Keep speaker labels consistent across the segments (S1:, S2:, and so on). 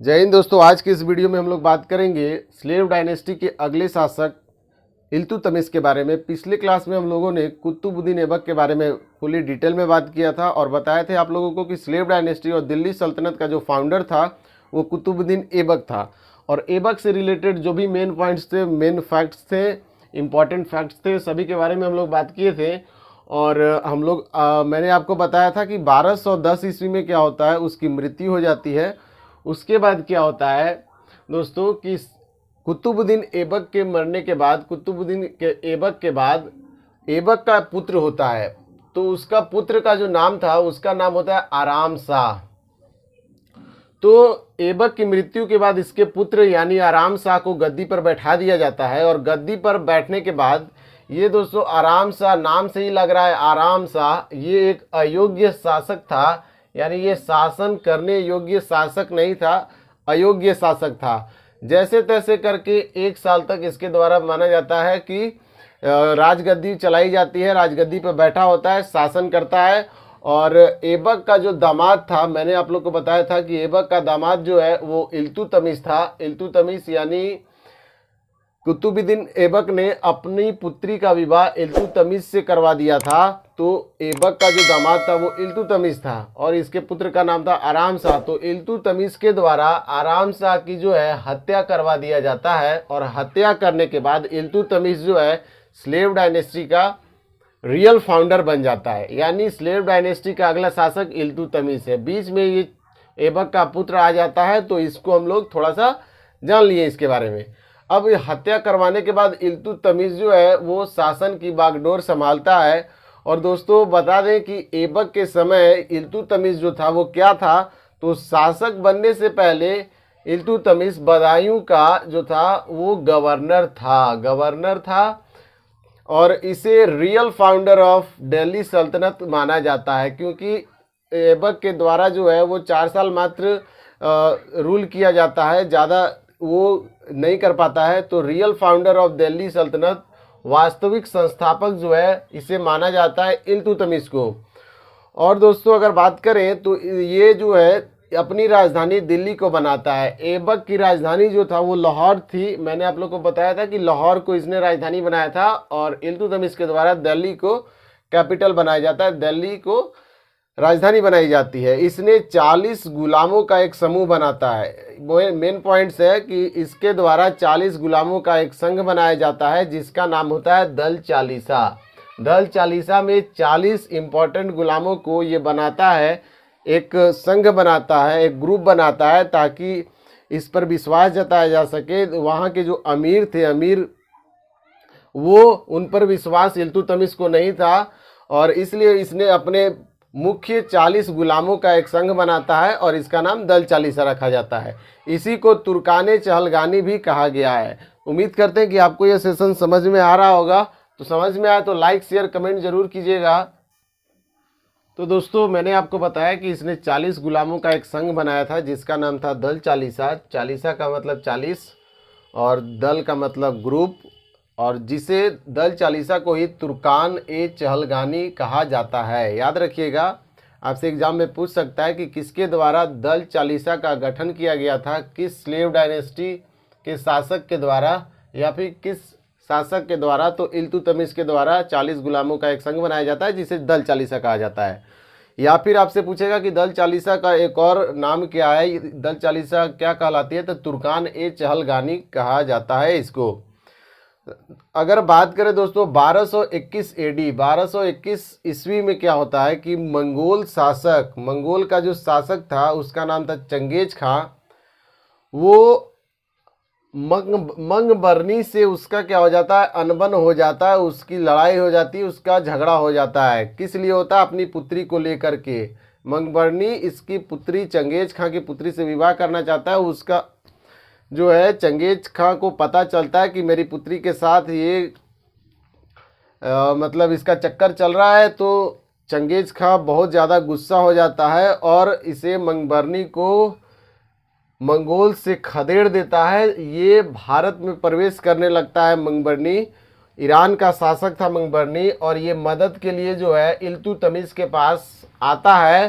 S1: जय हिंद दोस्तों। आज की इस वीडियो में हम लोग बात करेंगे स्लेव डायनेस्टी के अगले शासक इल्तुतमिश के बारे में। पिछले क्लास में हम लोगों ने कुतुबुद्दीन ऐबक के बारे में फुली डिटेल में बात किया था और बताए थे आप लोगों को कि स्लेव डायनेस्टी और दिल्ली सल्तनत का जो फाउंडर था वो कुतुबुद्दीन ऐबक था। और ऐबक से रिलेटेड जो भी मेन पॉइंट्स थे, मेन फैक्ट्स थे, इम्पॉर्टेंट फैक्ट्स थे, सभी के बारे में हम लोग बात किए थे। और हम लोग मैंने आपको बताया था कि 1210 ईस्वी में क्या होता है, उसकी मृत्यु हो जाती है। उसके बाद क्या होता है दोस्तों कि कुतुबुद्दीन ऐबक के मरने के बाद, कुतुबुद्दीन के ऐबक के बाद ऐबक का पुत्र होता है। तो उसका पुत्र का जो नाम था उसका नाम होता है आराम शाह। तो ऐबक की मृत्यु के बाद इसके पुत्र यानी आराम शाह को गद्दी पर बैठा दिया जाता है। और गद्दी पर बैठने के बाद ये दोस्तों आराम शाह, नाम से ही लग रहा है आराम शाह, ये एक अयोग्य शासक था। यानी ये शासन करने योग्य शासक नहीं था, अयोग्य शासक था। जैसे तैसे करके 1 साल तक इसके द्वारा माना जाता है कि राजगद्दी चलाई जाती है, राजगद्दी पर बैठा होता है, शासन करता है। और ऐबक का जो दामाद था, मैंने आप लोग को बताया था कि ऐबक का दामाद जो है वो इल्तुतमिश था। इल्तुतमिश यानी कुतुबुद्दीन ऐबक ने अपनी पुत्री का विवाह इल्तुतमिश से करवा दिया था। तो ऐबक का जो दामाद था वो इल्तुतमिश था और इसके पुत्र का नाम था आराम शाह। तो इल्तुतमिश के द्वारा आराम शाह की जो है हत्या करवा दिया जाता है। और हत्या करने के बाद इल्तुतमिश जो है स्लेव डायनेस्टी का रियल फाउंडर बन जाता है। यानी स्लेव डायनेस्टी का अगला शासक इल्तुतमिश है। बीच में ये ऐबक का पुत्र आ जाता है, तो इसको हम लोग थोड़ा सा जान लिए इसके बारे में। अब हत्या करवाने के बाद इल्तुतमिश जो है वो शासन की बागडोर संभालता है। और दोस्तों बता दें कि ऐबक के समय इल्तुतमिश जो था वो क्या था, तो शासक बनने से पहले इल्तुतमिश बदायूं का जो था वो गवर्नर था। और इसे रियल फाउंडर ऑफ दिल्ली सल्तनत माना जाता है, क्योंकि ऐबक के द्वारा जो है वो 4 साल मात्र रूल किया जाता है, ज़्यादा वो नहीं कर पाता है। तो रियल फाउंडर ऑफ दिल्ली सल्तनत, वास्तविक संस्थापक जो है, इसे माना जाता है इल्तुतमिश को। और दोस्तों अगर बात करें तो ये जो है अपनी राजधानी दिल्ली को बनाता है। ऐबक की राजधानी जो था वो लाहौर थी। मैंने आप लोग को बताया था कि लाहौर को इसने राजधानी बनाया था और इल्तुतमिश के द्वारा दिल्ली को कैपिटल बनाया जाता है, दिल्ली को राजधानी बनाई जाती है। इसने 40 गुलामों का एक समूह बनाता है। वो मेन पॉइंट्स है कि इसके द्वारा 40 गुलामों का एक संघ बनाया जाता है जिसका नाम होता है दल चालीसा। दल चालीसा में 40 इंपॉर्टेंट गुलामों को ये बनाता है, एक संघ बनाता है, एक ग्रुप बनाता है, ताकि इस पर विश्वास जताया जा सके। वहाँ के जो अमीर थे, अमीर वो उन पर विश्वास इल्तुतमिश को नहीं था और इसलिए इसने अपने मुख्य 40 गुलामों का एक संघ बनाता है और इसका नाम दल चालीसा रखा जाता है। इसी को तुर्काने चहलगानी भी कहा गया है। उम्मीद करते हैं कि आपको यह सेशन समझ में आ रहा होगा। तो समझ में आया तो लाइक शेयर कमेंट जरूर कीजिएगा। तो दोस्तों मैंने आपको बताया कि इसने 40 गुलामों का एक संघ बनाया था जिसका नाम था दल चालीसा। चालीसा का मतलब 40 और दल का मतलब ग्रुप, और जिसे दल चालीसा को ही तुर्कान ए चहलगानी कहा जाता है। याद रखिएगा, आपसे एग्जाम में पूछ सकता है कि किसके द्वारा दल चालीसा का गठन किया गया था, किस स्लेव डायनेस्टी के शासक के द्वारा या फिर किस शासक के द्वारा। तो इल्तुतमिश के द्वारा 40 गुलामों का एक संघ बनाया जाता है जिसे दल चालीसा कहा जाता है। या फिर आपसे पूछेगा कि दल चालीसा का एक और नाम क्या है, दल चालीसा क्या कहलाती है, तो तुर्कान ए चहलगानी कहा जाता है इसको। अगर बात करें दोस्तों 1221 एडी, 1221 ईस्वी में क्या होता है कि मंगोल शासक, मंगोल का जो शासक था उसका नाम था चंगेज खां, वो मंगबरनी से उसका क्या हो जाता है, अनबन हो जाता है, उसकी लड़ाई हो जाती है, उसका झगड़ा हो जाता है। किस लिए होता है, अपनी पुत्री को लेकर के। मंगबरनी इसकी पुत्री चंगेज खां की पुत्री से विवाह करना चाहता है। उसका जो है चंगेज खां को पता चलता है कि मेरी पुत्री के साथ ये मतलब इसका चक्कर चल रहा है। तो चंगेज खां बहुत ज़्यादा गुस्सा हो जाता है और इसे मंगबरनी को मंगोल से खदेड़ देता है। ये भारत में प्रवेश करने लगता है मंगबरनी। ईरान का शासक था मंगबरनी और ये मदद के लिए जो है इल्तुतमिश के पास आता है।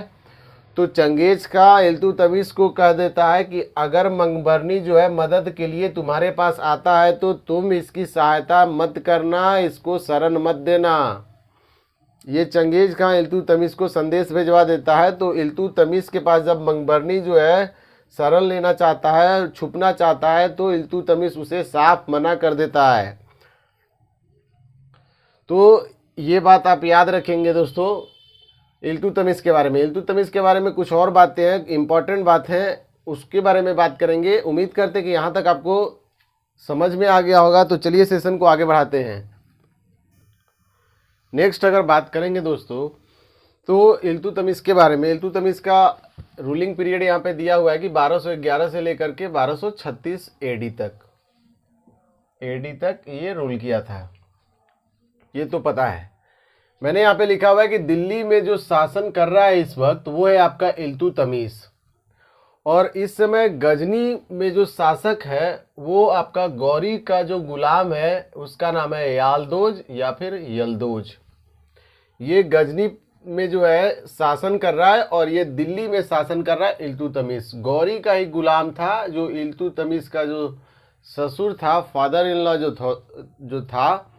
S1: तो चंगेज खां इल्तुतमिश को कह देता है कि अगर मंगबरनी जो है मदद के लिए तुम्हारे पास आता है तो तुम इसकी सहायता मत करना, इसको शरण मत देना। ये चंगेज खां इल्तुतमिश को संदेश भिजवा देता है। तो इल्तुतमिश के पास जब मंगबरनी जो है शरण लेना चाहता है, छुपना चाहता है, तो इल्तुतमिश उसे साफ मना कर देता है। तो ये बात आप याद रखेंगे दोस्तों इल्तुतमिश के बारे में। इल्तुतमिश के बारे में कुछ और बातें हैं, इंपॉर्टेंट बात है, उसके बारे में बात करेंगे। उम्मीद करते हैं कि यहाँ तक आपको समझ में आ गया होगा। तो चलिए सेशन को आगे बढ़ाते हैं। नेक्स्ट अगर बात करेंगे दोस्तों तो इल्तुतमिश के बारे में। इल्तुतमिश का रूलिंग पीरियड यहाँ पे दिया हुआ है कि 1211 से लेकर के 1236 एडी तक ये रूल किया था, ये तो पता है। मैंने यहाँ पे लिखा हुआ है कि दिल्ली में जो शासन कर रहा है इस वक्त वो है आपका इल्तुतमिश, और इस समय गजनी में जो शासक है वो आपका गौरी का जो गुलाम है उसका नाम है यालदोज या फिर यलदोज। ये गजनी में जो है शासन कर रहा है और ये दिल्ली में शासन कर रहा है इल्तुतमिश। गौरी का ही गुलाम था, जो इल्तुतमिश का जो ससुर था, फादर इन लॉ जो था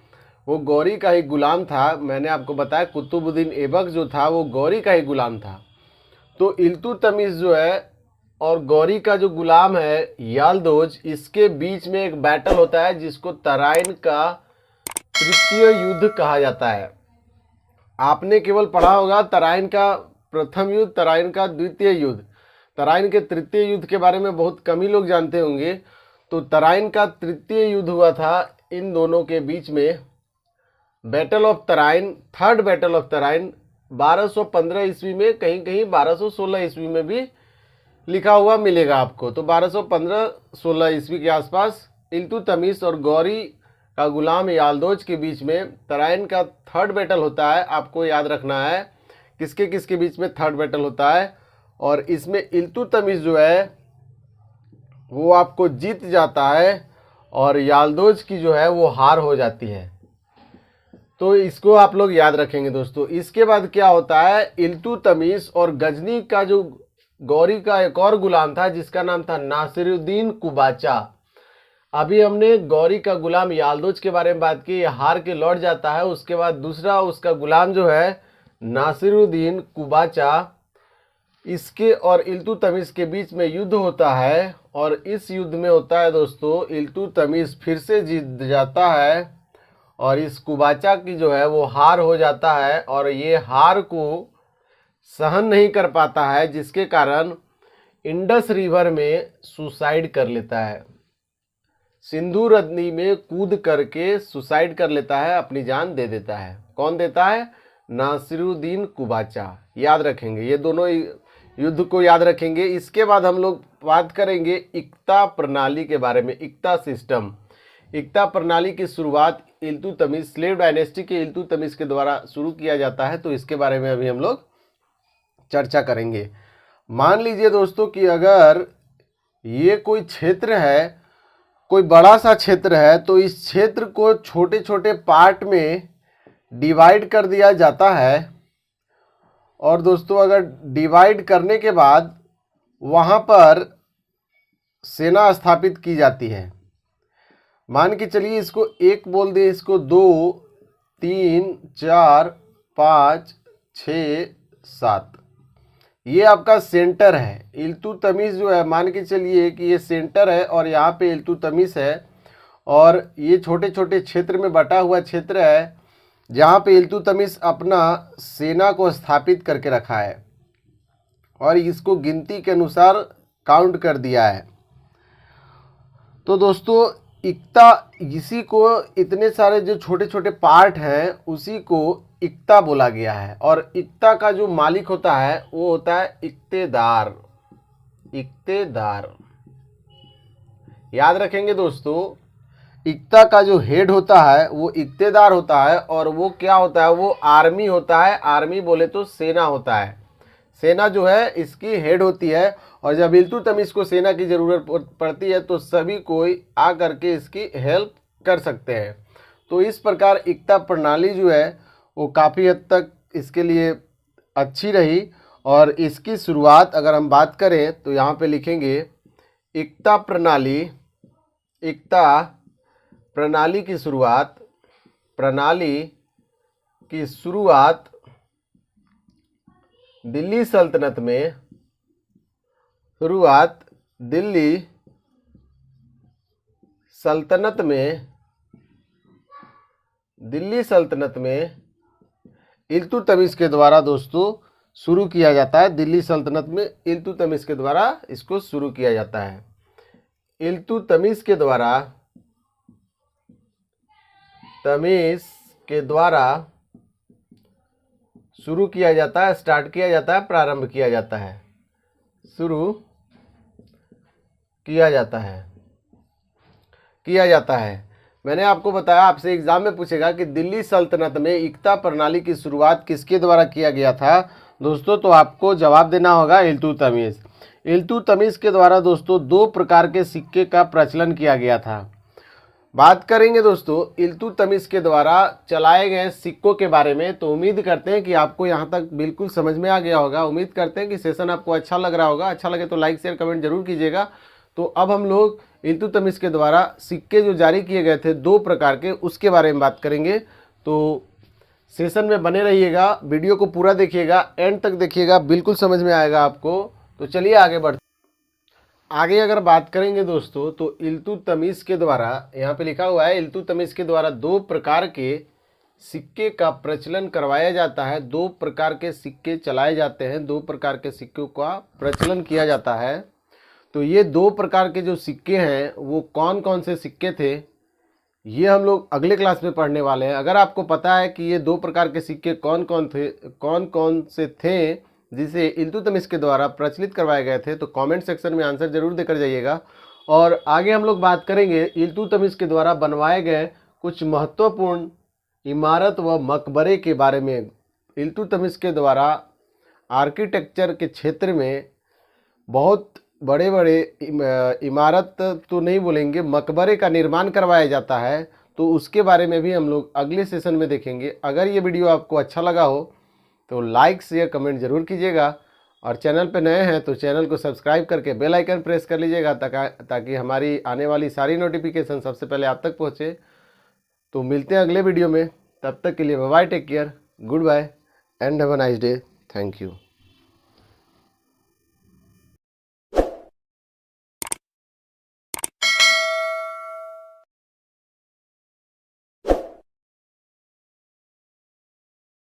S1: वो गौरी का ही गुलाम था। मैंने आपको बताया कुतुबुद्दीन ऐबक जो था वो गौरी का ही गुलाम था। तो इल्तुतमिश जो है और गौरी का जो गुलाम है यालदोज, इसके बीच में एक बैटल होता है जिसको तराइन का तृतीय युद्ध कहा जाता है। आपने केवल पढ़ा होगा तराइन का प्रथम युद्ध, तराइन का द्वितीय युद्ध। तराइन के तृतीय युद्ध के बारे में बहुत कम ही लोग जानते होंगे। तो तराइन का तृतीय युद्ध हुआ था इन दोनों के बीच में, battle of Tarain, third battle of Tarain 1215 ईस्वी में, कहीं कहीं 1216 ईस्वी में भी लिखा हुआ मिलेगा आपको। तो 1215-16 ईस्वी के आसपास इल्तुतमिश और गौरी का गुलाम यालदोज के बीच में तराइन का थर्ड बैटल होता है। आपको याद रखना है किसके किसके बीच में थर्ड बैटल होता है, और इसमें इल्तुतमिश जो है वो आपको जीत जाता है और यालदोज की जो है वो हार हो जाती है। तो इसको आप लोग याद रखेंगे दोस्तों। इसके बाद क्या होता है, इल्तुतमिश और गजनी का जो गौरी का एक और गुलाम था जिसका नाम था नासिरुद्दीन कुबाचा। अभी हमने गौरी का गुलाम यालदोज के बारे में बात की, हार के लौट जाता है। उसके बाद दूसरा उसका गुलाम जो है नासिरुद्दीन कुबाचा, इसके और इल्तुतमिश के बीच में युद्ध होता है, और इस युद्ध में होता है दोस्तों इल्तुतमिश फिर से जीत जाता है और इस कुबाचा की जो है वो हार हो जाता है, और ये हार को सहन नहीं कर पाता है जिसके कारण इंडस रिवर में सुसाइड कर लेता है। सिंधु नदी में कूद करके सुसाइड कर लेता है, अपनी जान दे देता है। कौन देता है? नासिरुद्दीन कुबाचा। याद रखेंगे, ये दोनों युद्ध को याद रखेंगे। इसके बाद हम लोग बात करेंगे इक्ता प्रणाली के बारे में, इक्ता सिस्टम। इक्ता प्रणाली की शुरुआत इल्तुतमिश, स्लेव डायनेस्टी के इल्तुतमिश के द्वारा शुरू किया जाता है। तो इसके बारे में अभी हम लोग चर्चा करेंगे। मान लीजिए दोस्तों कि अगर ये कोई क्षेत्र है, कोई बड़ा सा क्षेत्र है, तो इस क्षेत्र को छोटे छोटे पार्ट में डिवाइड कर दिया जाता है। और दोस्तों अगर डिवाइड करने के बाद वहाँ पर सेना स्थापित की जाती है। मान के चलिए इसको 1 बोल दे, इसको 2, 3, 4, 5, 6, 7, ये आपका सेंटर है। इल्तुतमिश जो है, मान के चलिए कि ये सेंटर है और यहाँ पे इल्तुतमिश है, और ये छोटे छोटे क्षेत्र में बटा हुआ क्षेत्र है जहाँ पे इल्तुतमिश अपना सेना को स्थापित करके रखा है, और इसको गिनती के अनुसार काउंट कर दिया है। तो दोस्तों इक्ता, इसी को, इतने सारे जो छोटे छोटे पार्ट हैं उसी को इक्ता बोला गया है। और इक्ता का जो मालिक होता है वो होता है इक्तेदार। इक्तेदार याद रखेंगे दोस्तों, इक्ता का जो हेड होता है वो इक्तेदार होता है, और वो क्या होता है, वो आर्मी होता है। आर्मी बोले तो सेना होता है। सेना जो है इसकी हेड होती है, और जब इल्तुतमिश को सेना की ज़रूरत पड़ती है तो सभी कोई आ करके इसकी हेल्प कर सकते हैं। तो इस प्रकार इक्ता प्रणाली जो है वो काफ़ी हद तक इसके लिए अच्छी रही, और इसकी शुरुआत अगर हम बात करें तो यहाँ पे लिखेंगे एकता प्रणाली। एकता प्रणाली की शुरुआत दिल्ली सल्तनत में दिल्ली सल्तनत में इल्तुतमिश के द्वारा दोस्तों शुरू किया जाता है। दिल्ली सल्तनत में इल्तुतमिश के द्वारा इसको शुरू किया जाता है। इल्तुतमिश के द्वारा शुरू किया जाता है, स्टार्ट किया जाता है, प्रारंभ किया जाता है, शुरू किया जाता है। मैंने आपको बताया, आपसे एग्जाम में पूछेगा कि दिल्ली सल्तनत में एकता प्रणाली की शुरुआत किसके द्वारा किया गया था दोस्तों, तो आपको जवाब देना होगा इल्तुतमिश। इल्तुतमिश के द्वारा दोस्तों 2 प्रकार के सिक्के का प्रचलन किया गया था। बात करेंगे दोस्तों इल्तुतमिश के द्वारा चलाए गए सिक्कों के बारे में। तो उम्मीद करते हैं कि आपको यहाँ तक बिल्कुल समझ में आ गया होगा। उम्मीद करते हैं कि सेशन आपको अच्छा लग रहा होगा। अच्छा लगे तो लाइक शेयर कमेंट जरूर कीजिएगा। तो अब हम लोग इल्तुतमिश के द्वारा सिक्के जो जारी किए गए थे 2 प्रकार के, उसके बारे में बात करेंगे। तो सेशन में बने रहिएगा, वीडियो को पूरा देखिएगा, एंड तक देखिएगा, बिल्कुल समझ में आएगा आपको। तो चलिए आगे बढ़ते। आगे अगर बात करेंगे दोस्तों तो इल्तुतमिश के द्वारा, यहाँ पे लिखा हुआ है इल्तुतमिश के द्वारा 2 प्रकार के सिक्के का प्रचलन करवाया जाता है। 2 प्रकार के सिक्के चलाए जाते हैं, 2 प्रकार के सिक्कों का प्रचलन किया जाता है। तो ये 2 प्रकार के जो सिक्के हैं वो कौन कौन से सिक्के थे, ये हम लोग अगले क्लास में पढ़ने वाले हैं। अगर आपको पता है कि ये 2 प्रकार के सिक्के कौन कौन से थे जिसे इल्तुतमिश के द्वारा प्रचलित करवाए गए थे, तो कमेंट सेक्शन में आंसर जरूर देकर जाइएगा। और आगे हम लोग बात करेंगे इल्तुतमिश के द्वारा बनवाए गए कुछ महत्वपूर्ण इमारत व मकबरे के बारे में। इल्तुतमिश के द्वारा आर्किटेक्चर के क्षेत्र में बहुत बड़े बड़े इमारत तो नहीं बोलेंगे, मकबरे का निर्माण करवाया जाता है। तो उसके बारे में भी हम लोग अगले सेशन में देखेंगे। अगर ये वीडियो आपको अच्छा लगा हो तो लाइक शेयर कमेंट जरूर कीजिएगा, और चैनल पे नए हैं तो चैनल को सब्सक्राइब करके बेल आइकन प्रेस कर लीजिएगा ताकि हमारी आने वाली सारी नोटिफिकेशन सबसे पहले आप तक पहुँचे। तो मिलते हैं अगले वीडियो में, तब तक के लिए bye bye, take care, goodbye and have a nice day. Thank you.